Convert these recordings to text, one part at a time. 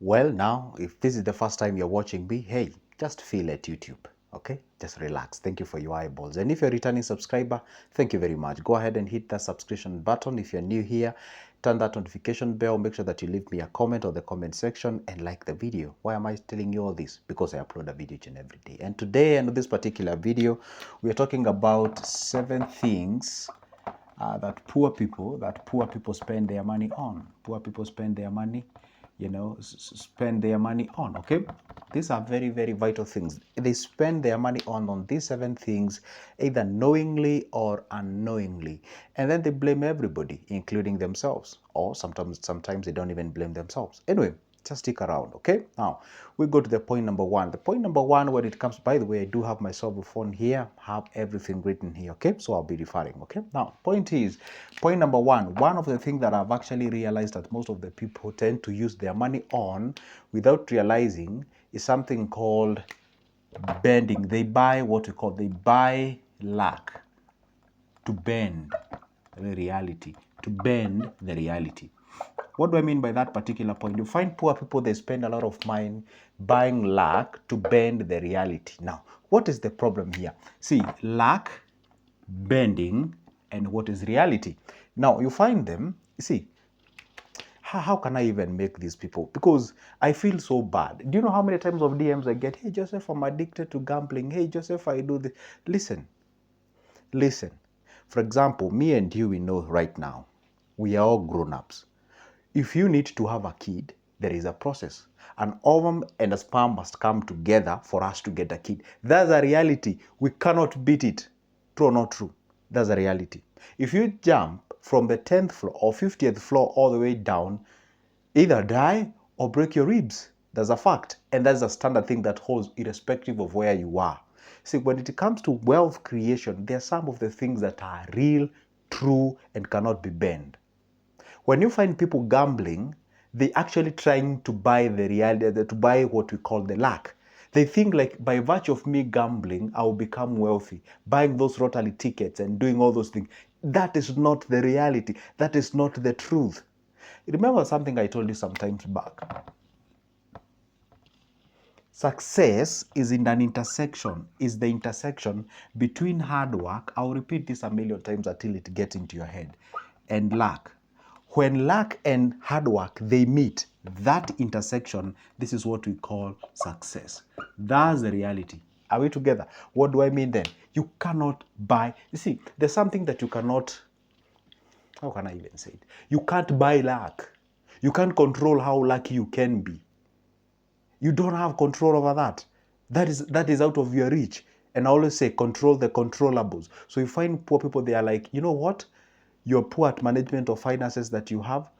Well, now, if this is the first time you're watching me, hey, just feel at YouTube, okay? Just relax. Thank you for your eyeballs. And if you're a returning subscriber, thank you very much. Go ahead and hit that subscription button. If you're new here, turn that notification bell. Make sure that you leave me a comment on the comment section and like the video. Why am I telling you all this? Because I upload a video each and every day. And today, in this particular video, we are talking about 7 things that poor people spend their money on. Poor people spend their money, spend their money on. Okay, these are very, very vital things. They spend their money on these 7 things, either knowingly or unknowingly, and then they blame everybody, including themselves, or sometimes they don't even blame themselves. Anyway, just stick around, okay? Now, we go to the point number 1. The point number 1, when it comes, by the way, I do have my cell phone here, have everything written here, okay? So I'll be referring, okay? Now, point number 1, one of the things that I've actually realized that most of the people tend to use their money on without realizing is something called bending. They buy they buy luck to bend the reality, to bend the reality. What do I mean by that particular point? You find poor people, they spend a lot of money buying luck to bend the reality. Now, what is the problem here? See, luck, bending, and what is reality? Now, you find them, you see, how can I even make these people? Because I feel so bad. Do you know how many times of DMs I get? Hey, Joseph, I'm addicted to gambling. Hey, Joseph, I do this. Listen. For example, me and you, we know right now, we are all grown-ups. If you need to have a kid, there is a process. An ovum and a sperm must come together for us to get a kid. That's a reality. We cannot beat it. True or not true? That's a reality. If you jump from the 10th floor or 50th floor all the way down, either die or break your ribs. That's a fact. And that's a standard thing that holds irrespective of where you are. See, when it comes to wealth creation, there are some of the things that are real, true, and cannot be bent. When you find people gambling, they actually trying to buy the reality, to buy what we call the luck. They think like by virtue of me gambling, I will become wealthy, buying those lottery tickets and doing all those things. That is not the reality. That is not the truth. Remember something I told you sometimes back. Success is in an intersection, is the intersection between hard work, I'll repeat this a million times until it gets into your head, and luck. When luck and hard work, they meet, that intersection, this is what we call success. That's the reality. Are we together? What do I mean then? You cannot buy, you see, there's something that you cannot, how can I even say it? You can't buy luck. You can't control how lucky you can be. You don't have control over that. That is out of your reach. And I always say control the controllables. So you find poor people, they are like, you know what? You're poor at management of finances that you have.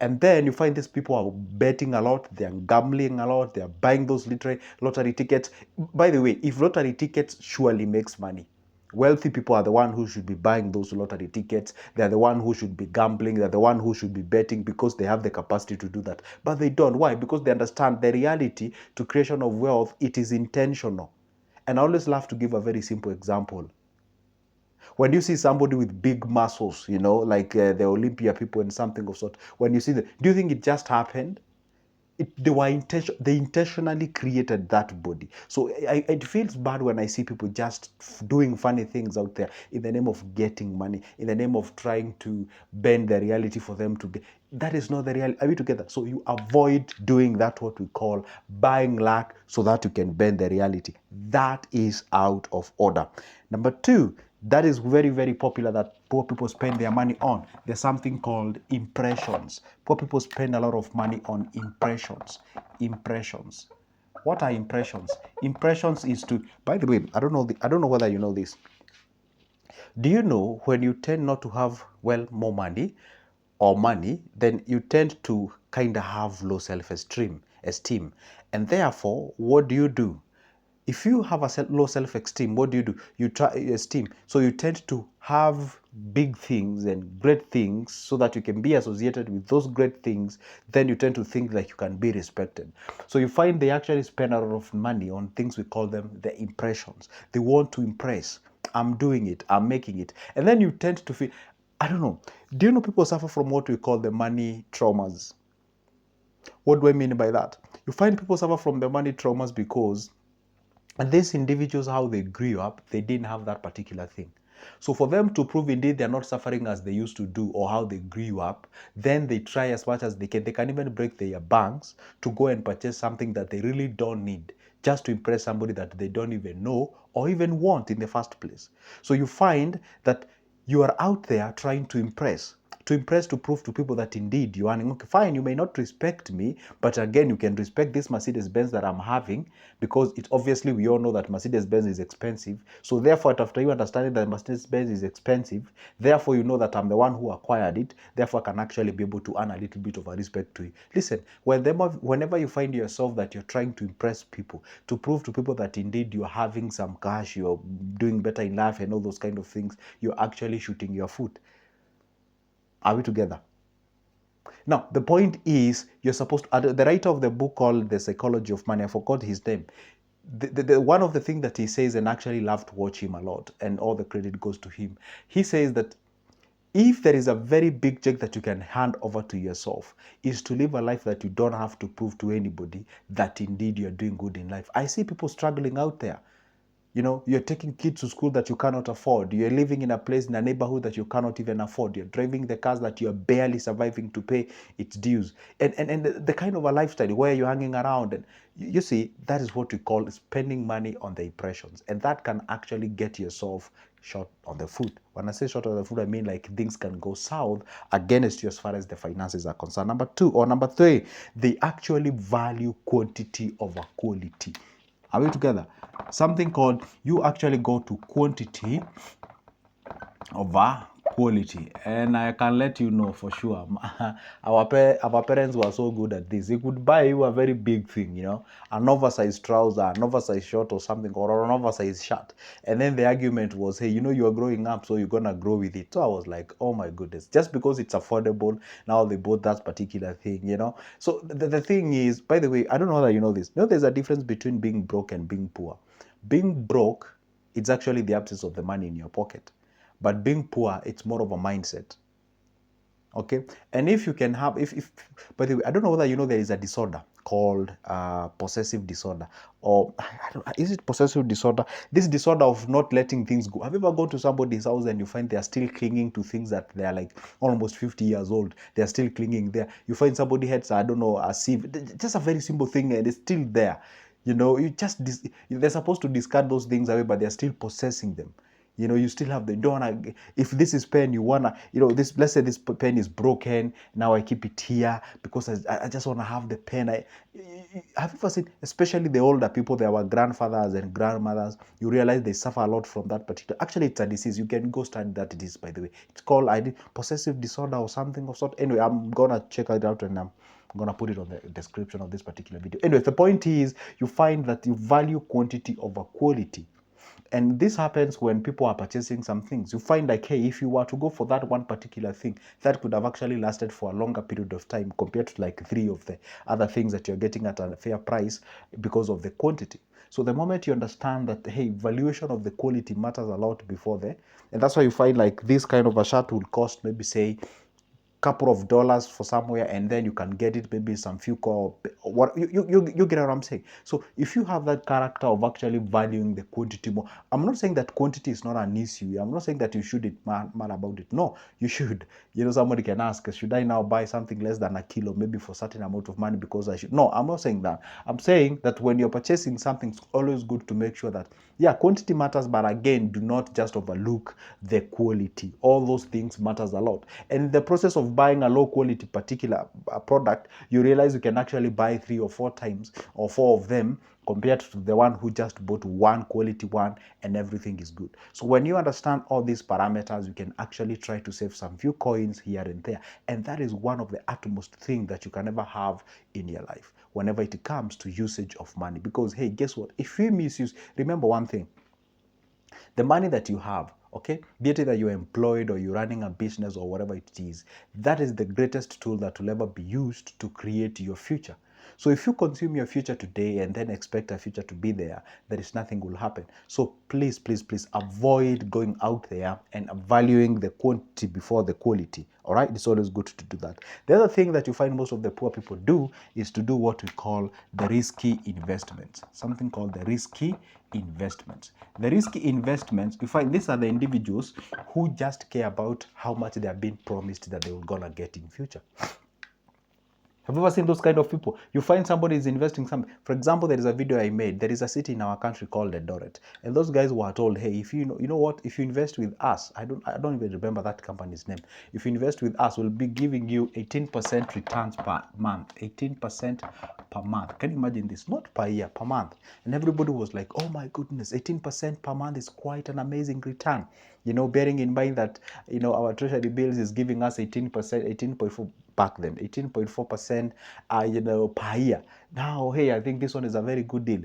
And then you find these people are betting a lot, they're gambling a lot, they're buying those lottery tickets. By the way, if lottery tickets surely makes money, wealthy people are the one who should be buying those lottery tickets. They're the one who should be gambling. They're the one who should be betting because they have the capacity to do that. But they don't. Why? Because they understand the reality to creation of wealth, it is intentional. And I always love to give a very simple example. When you see somebody with big muscles, like the Olympia people and something of sort, when you see them, do you think it just happened? They intentionally created that body. So it feels bad when I see people just doing funny things out there in the name of getting money, in the name of trying to bend the reality for them to get. That is not the reality. Are we together? So you avoid doing that, what we call buying luck, so that you can bend the reality. That is out of order. Number 2, that is very, very popular that poor people spend their money on. There's something called impressions. Poor people spend a lot of money on impressions. Impressions. What are impressions? Impressions is to, by the way, I don't know whether you know this. Do you know when you tend not to have, more money or money, then you tend to kind of have low self-esteem. And therefore, what do? If you have a low self-esteem, what do? You try esteem. So you tend to have big things and great things so that you can be associated with those great things. Then you tend to think like you can be respected. So you find they actually spend a lot of money on things, we call them the impressions. They want to impress. I'm doing it. I'm making it. And then you tend to feel, I don't know. Do you know people suffer from what we call the money traumas? What do I mean by that? You find people suffer from the money traumas because these individuals, how they grew up, they didn't have that particular thing. So for them to prove indeed they're not suffering as they used to do or how they grew up, then they try as much as they can. They can even break their banks to go and purchase something that they really don't need, just to impress somebody that they don't even know or even want in the first place. So you find that you are out there trying to impress, to prove to people that indeed you are earning. Okay, fine, you may not respect me, but again, you can respect this Mercedes-Benz that I'm having, because it obviously, we all know that Mercedes-Benz is expensive. So therefore, after you understanding that Mercedes-Benz is expensive, therefore you know that I'm the one who acquired it, therefore I can actually be able to earn a little bit of a respect to it. Listen, whenever you find yourself that you're trying to impress people, to prove to people that indeed you're having some cash, you're doing better in life and all those kind of things, you're actually shooting your foot. Are we together? Now, the point is, you're supposed to, the writer of the book called The Psychology of Money, I forgot his name. One of the things that he says, and actually love to watch him a lot, and all the credit goes to him. He says that if there is a very big check that you can hand over to yourself, is to live a life that you don't have to prove to anybody that indeed you're doing good in life. I see people struggling out there. You know, you're taking kids to school that you cannot afford. You're living in a place, in a neighborhood that you cannot even afford. You're driving the cars that you're barely surviving to pay its dues. And the kind of a lifestyle where you're hanging around. And you see, that is what we call spending money on the impressions. And that can actually get yourself short on the foot. When I say short on the foot, I mean like things can go south against you as far as the finances are concerned. Number three, they actually value quantity over quality. Are we together? Something called, you actually go to quantity over quality. And I can let you know for sure, our parents were so good at this. They could buy you a very big thing, you know, an oversized trouser, an oversized shirt or something, or an oversized shirt. And then the argument was, hey, you know, you're growing up, so you're going to grow with it. So I was like, oh my goodness, just because it's affordable, now they bought that particular thing, you know. So the thing is, by the way, I don't know whether you know this. You know, there's a difference between being broke and being poor. Being broke, it's actually the absence of the money in your pocket. But being poor, it's more of a mindset. Okay? And if you can have, if by the way, I don't know whether you know there is a disorder called possessive disorder, or is it possessive disorder? This disorder of not letting things go. Have you ever gone to somebody's house and you find they are still clinging to things that they are like almost 50 years old? They are still clinging there. You find somebody has, I don't know, a sieve, just a very simple thing, and it's still there. You know, they're supposed to discard those things away, but they're still possessing them. You know, you still have the, don't wanna, if this is pen, you wanna, you know, this, let's say this pen is broken, now I keep it here because I just wanna have the pen. Have you ever seen, especially the older people, they were grandfathers and grandmothers, you realize they suffer a lot from that particular, actually it's a disease. You can go study that disease, by the way. It's called possessive disorder or something of sort. Anyway, I'm gonna check it out, and I'm gonna put it on the description of this particular video. Anyway, the point is, you find that you value quantity over quality. And this happens when people are purchasing some things. You find like, hey, if you were to go for that one particular thing, that could have actually lasted for a longer period of time compared to like 3 of the other things that you're getting at a fair price because of the quantity. So the moment you understand that, hey, valuation of the quality matters a lot before there, and that's why you find like this kind of a shirt will cost maybe say couple of dollars for somewhere, and then you can get it maybe some few what you get what I'm saying. So if you have that character of actually valuing the quantity more, I'm not saying that quantity is not an issue. I'm not saying that you should it mad about it. No, you should. You know, somebody can ask, should I now buy something less than a kilo maybe for a certain amount of money because I should? No, I'm not saying that. I'm saying that when you're purchasing something, it's always good to make sure that, yeah, quantity matters, but again, do not just overlook the quality. All those things matters a lot. And in the process of buying a low quality particular product, you realize you can actually buy 3 or 4 times or 4 of them compared to the one who just bought one quality one and everything is good. So when you understand all these parameters, you can actually try to save some few coins here and there. And that is one of the utmost things that you can ever have in your life whenever it comes to usage of money. Because, hey, guess what? If you misuse, remember one thing, the money that you have, okay, be it either you're employed or you're running a business or whatever it is, that is the greatest tool that will ever be used to create your future. So if you consume your future today and then expect a future to be there, there is nothing will happen. So please, please, please avoid going out there and valuing the quantity before the quality. All right, it's always good to do that. The other thing that you find most of the poor people do is to do what we call the risky investments, something called the risky investments. The risky investments, you find these are the individuals who just care about how much they are being promised that they will gonna get in future. Have you ever seen those kind of people? You find somebody is investing something. For example, there is a video I made. There is a city in our country called Eldoret, and those guys were told, "Hey, if you know what, if you invest with us, I don't even remember that company's name. If you invest with us, we'll be giving you 18% returns per month, 18% per month." Can you imagine this? Not per year, per month. And everybody was like, "Oh my goodness, 18% per month is quite an amazing return." Bearing in mind that our treasury bills is giving us 18%, 18.4 back then, 18.4%, per year. Now, hey, I think this one is a very good deal.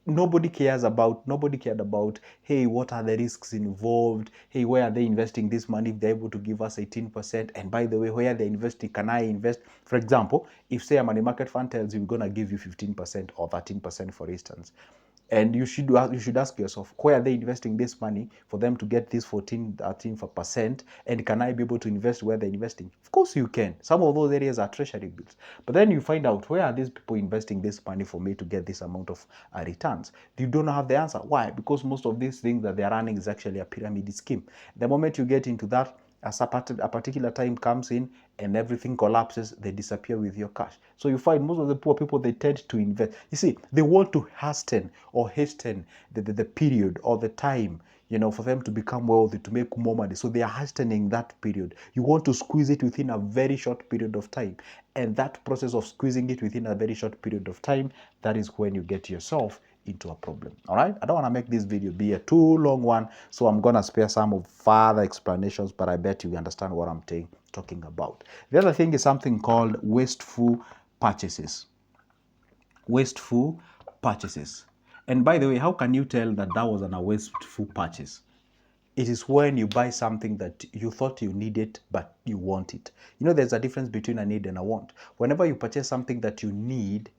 Nobody cared about, hey, what are the risks involved? Hey, where are they investing this money if they're able to give us 18%? And by the way, where they're investing, can I invest? For example, if say a money market fund tells you we're going to give you 15% or 13%, for instance, and you should ask yourself, where are they investing this money for them to get this 14, 13%? And can I be able to invest where they're investing? Of course you can. Some of those areas are treasury bills. But then you find out, where are these people investing this money for me to get this amount of returns? You don't have the answer. Why? Because most of these things that they're running is actually a pyramid scheme. The moment you get into that, as a particular time comes in and everything collapses, they disappear with your cash. So you find most of the poor people, they tend to invest. You see, they want to hasten the period or the time, for them to become wealthy, to make more money. So they are hastening that period. You want to squeeze it within a very short period of time. And that process of squeezing it within a very short period of time, that is when you get yourself into a problem. All right, I don't want to make this video be a too long one, so I'm gonna spare some of further explanations, but I bet you understand what I'm talking about. The other thing is something called wasteful purchases. Wasteful purchases. And by the way, how can you tell that was a wasteful purchase? It is when you buy something that you thought you needed, but you want it. There's a difference between a need and a want. Whenever you purchase something that you need,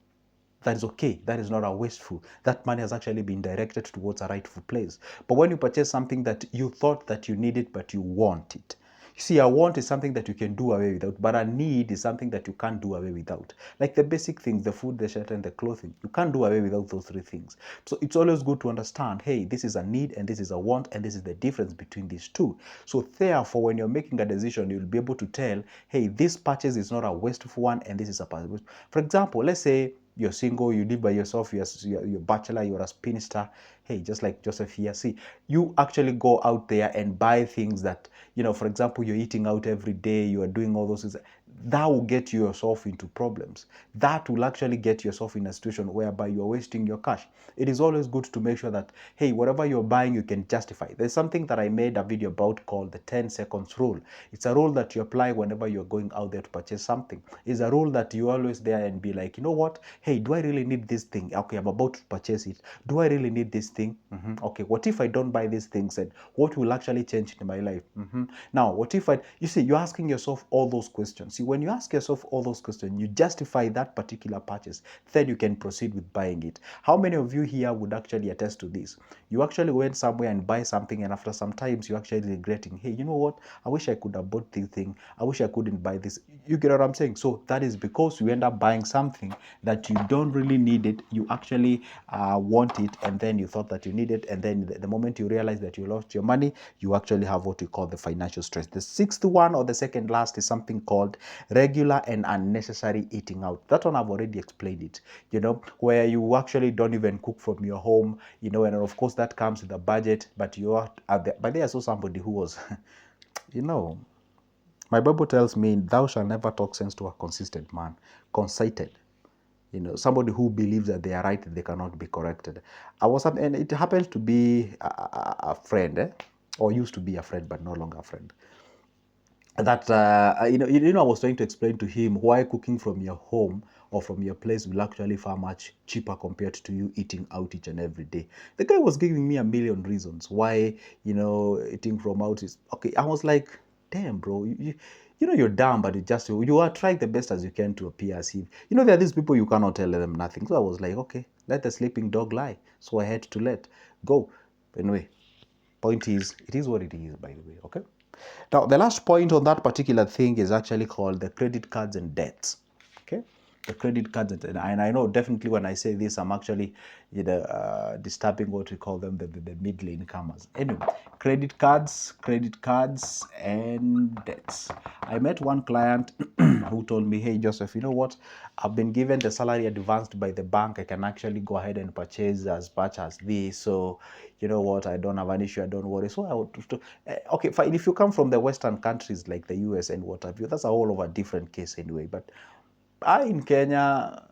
that is okay. That is not a wasteful. That money has actually been directed towards a rightful place. But when you purchase something that you thought that you needed, but you want it. You see, a want is something that you can do away without, but a need is something that you can't do away without. Like the basic things, the food, the shelter, and the clothing. You can't do away without those three things. So it's always good to understand, hey, this is a need and this is a want, and this is the difference between these two. So therefore, when you're making a decision, you'll be able to tell, hey, this purchase is not a wasteful one, and this is a purchase. For example, let's say you're single, you live by yourself, you're a bachelor, you're a spinster. Hey, just like Joseph here, see, you actually go out there and buy things that, for example, you're eating out every day, you are doing all those things. That will get yourself into problems. That will actually get yourself in a situation whereby you're wasting your cash. It is always good to make sure that, hey, whatever you're buying, you can justify. There's something that I made a video about called the 10 seconds rule. It's a rule that you apply whenever you're going out there to purchase something. It's a rule that you always there and be like, you know what? Hey, do I really need this thing? Okay, I'm about to purchase it. Do I really need this thing? Okay, what if I don't buy these things? And what will actually change in my life? Now, what if you see, you're asking yourself all those questions. See, when you ask yourself all those questions, you justify that particular purchase, then you can proceed with buying it. How many of you here would actually attest to this? You actually went somewhere and buy something, and after some times, you're actually regretting, hey, you know what? I wish I could have bought this thing. I wish I couldn't buy this. You get what I'm saying? So that is because you end up buying something that you don't really need it. You actually want it, and then you thought that you need it, and then the moment you realize that you lost your money, you actually have what we call the financial stress. The sixth one, or the second last, is something called regular and unnecessary eating out. That one I've already explained it, where you actually don't even cook from your home, and of course that comes with a budget, but you are but there I saw somebody who was my Bible tells me, thou shalt never talk sense to a consistent man, conceited. Somebody who believes that they are right, they cannot be corrected. And it happens to be a friend, or used to be a friend, but no longer a friend. That I was trying to explain to him why cooking from your home or from your place will actually far much cheaper compared to you eating out each and every day. The guy was giving me a million reasons why eating from out is okay. I was like, damn, bro, you know, you're dumb, but you are trying the best as you can to appear as if, you know, there are these people you cannot tell them nothing. So I was like, okay, let the sleeping dog lie. So I had to let go. Anyway, point is, it is what it is, by the way, okay? Now, the last point on that particular thing is actually called the credit cards and debts, okay? The credit cards, and I know definitely when I say this, I'm actually, you know, disturbing what we call them, the middle incomers. Anyway, credit cards, and debts. I met one client who told me, hey, Joseph, you know what? I've been given the salary advanced by the bank. I can actually go ahead and purchase as much as this. So, you know what? I don't have an issue. I don't worry. So I would, okay, fine. If you come from the Western countries like the US and what have you, that's a whole of a different case anyway. But I in Kenya,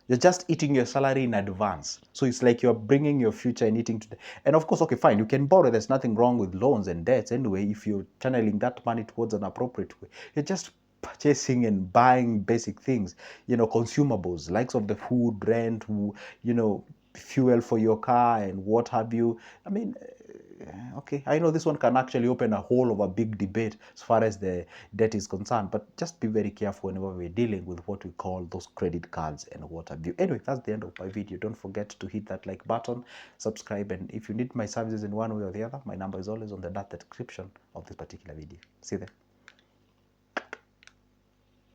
you're just eating your salary in advance. So it's like you're bringing your future and eating today. And of course, okay, fine, you can borrow. There's nothing wrong with loans and debts anyway if you're channeling that money towards an appropriate way. You're just purchasing and buying basic things, you know, consumables, likes of the food, rent, you know, fuel for your car and what have you. I mean, okay, I know this one can actually open a whole of a big debate as far as the debt is concerned, but just be very careful whenever we're dealing with what we call those credit cards and what have you. Anyway, that's the end of my video. Don't forget to hit that like button, subscribe, and if you need my services in one way or the other, my number is always on the description of this particular video. See you there.